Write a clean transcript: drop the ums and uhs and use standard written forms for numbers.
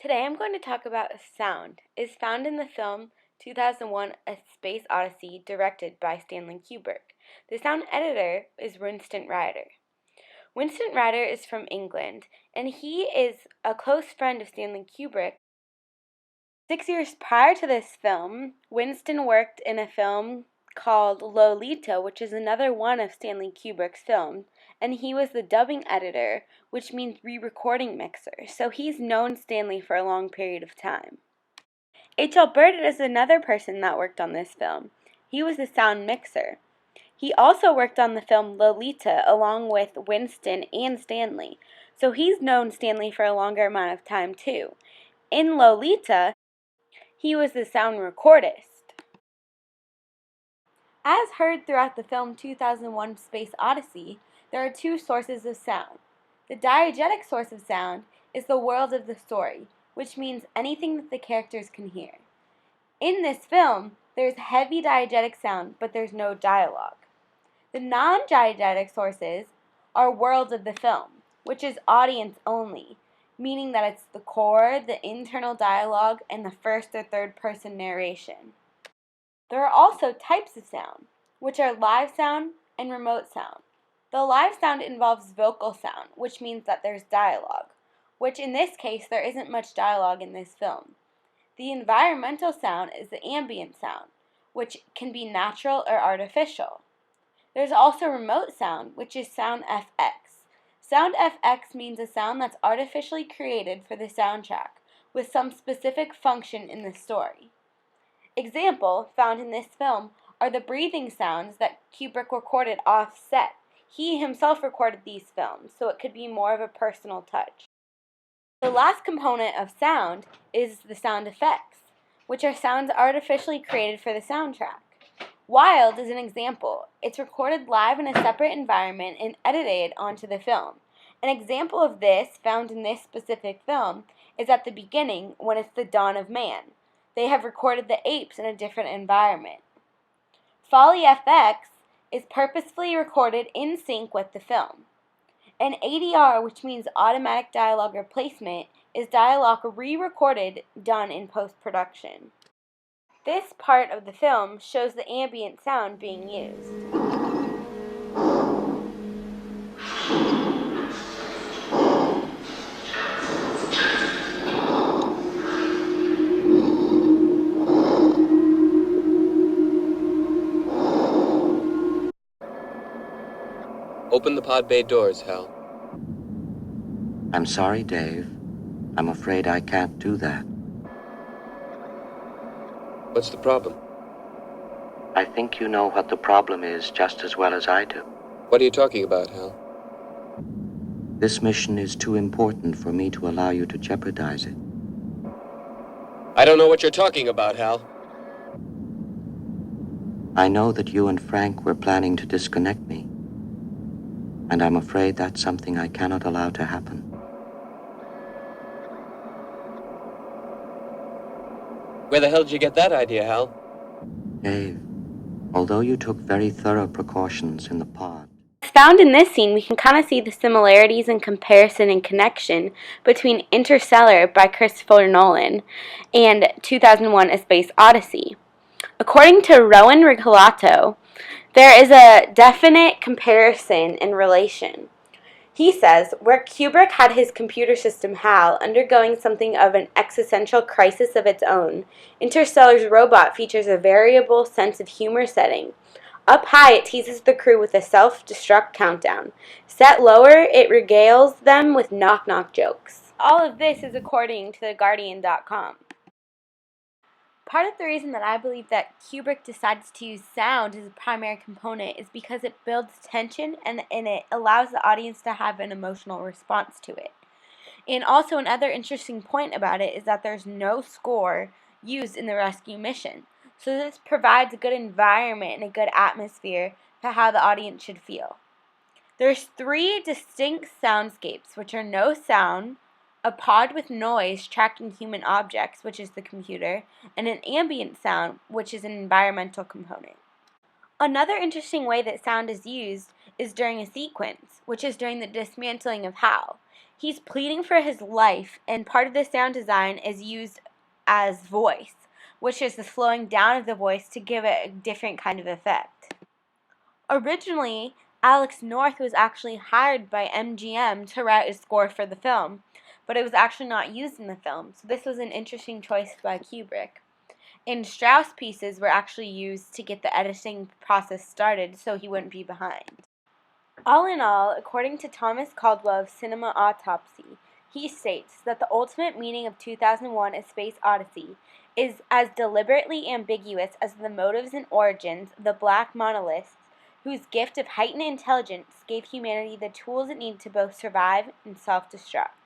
Today I'm going to talk about sound. It's found in the film 2001 A Space Odyssey, directed by Stanley Kubrick. The sound editor is Winston Ryder. Winston Ryder is from England, and he is a close friend of Stanley Kubrick. 6 years prior to this film, Winston worked in a film called Lolita, which is another one of Stanley Kubrick's films, and he was the dubbing editor, which means re-recording mixer, so he's known Stanley for a long period of time. H.L. Bird is another person that worked on this film. He was the sound mixer. He also worked on the film Lolita along with Winston and Stanley, so he's known Stanley for a longer amount of time too. In Lolita, he was the sound recordist. As heard throughout the film 2001 Space Odyssey, there are two sources of sound. The diegetic source of sound is the world of the story, which means anything that the characters can hear. In this film, there's heavy diegetic sound, but there's no dialogue. The non-diegetic sources are world of the film, which is audience only, meaning that it's the core, the internal dialogue, and the first or third person narration. There are also types of sound, which are live sound and remote sound. The live sound involves vocal sound, which means that there's dialogue, which in this case there isn't much dialogue in this film. The environmental sound is the ambient sound, which can be natural or artificial. There's also remote sound, which is sound FX. Sound FX means a sound that's artificially created for the soundtrack, with some specific function in the story. Example found in this film are the breathing sounds that Kubrick recorded off-set. He himself recorded these films, so it could be more of a personal touch. The last component of sound is the sound effects, which are sounds artificially created for the soundtrack. Wild is an example. It's recorded live in a separate environment and edited onto the film. An example of this, found in this specific film, is at the beginning when it's the dawn of man. They have recorded the apes in a different environment. Foley FX is purposefully recorded in sync with the film. An ADR, which means automatic dialogue replacement, is dialogue re-recorded done in post-production. This part of the film shows the ambient sound being used. Open the pod bay doors, Hal. I'm sorry, Dave. I'm afraid I can't do that. What's the problem? I think you know what the problem is just as well as I do. What are you talking about, Hal? This mission is too important for me to allow you to jeopardize it. I don't know what you're talking about, Hal. I know that you and Frank were planning to disconnect me, and I'm afraid that's something I cannot allow to happen. Where the hell did you get that idea, Hal? Dave, although you took very thorough precautions in the pod, As found in this scene, we can kind of see the similarities and comparison and connection between Interstellar by Christopher Nolan and 2001 A Space Odyssey. According to Rowan Rigalato, there is a definite comparison and relation. He says, where Kubrick had his computer system HAL undergoing something of an existential crisis of its own, Interstellar's robot features a variable sense of humor setting. Up high, it teases the crew with a self-destruct countdown. Set lower, it regales them with knock-knock jokes. All of this is according to TheGuardian.com. Part of the reason that I believe that Kubrick decides to use sound as a primary component is because it builds tension and it allows the audience to have an emotional response to it. And also another interesting point about it is that there's no score used in the rescue mission. So this provides a good environment and a good atmosphere for how the audience should feel. There's 3 distinct soundscapes, which are no sound, a pod with noise tracking human objects, which is the computer, and an ambient sound, which is an environmental component. Another interesting way that sound is used is during a sequence, which is during the dismantling of HAL. He's pleading for his life, and part of the sound design is used as voice, which is the slowing down of the voice to give it a different kind of effect. Originally, Alex North was actually hired by MGM to write a score for the film, but it was actually not used in the film, so this was an interesting choice by Kubrick. And Strauss pieces were actually used to get the editing process started so he wouldn't be behind. All in all, according to Thomas Caldwell's Cinema Autopsy, he states that the ultimate meaning of 2001: A Space Odyssey is as deliberately ambiguous as the motives and origins of the black monoliths whose gift of heightened intelligence gave humanity the tools it needed to both survive and self-destruct.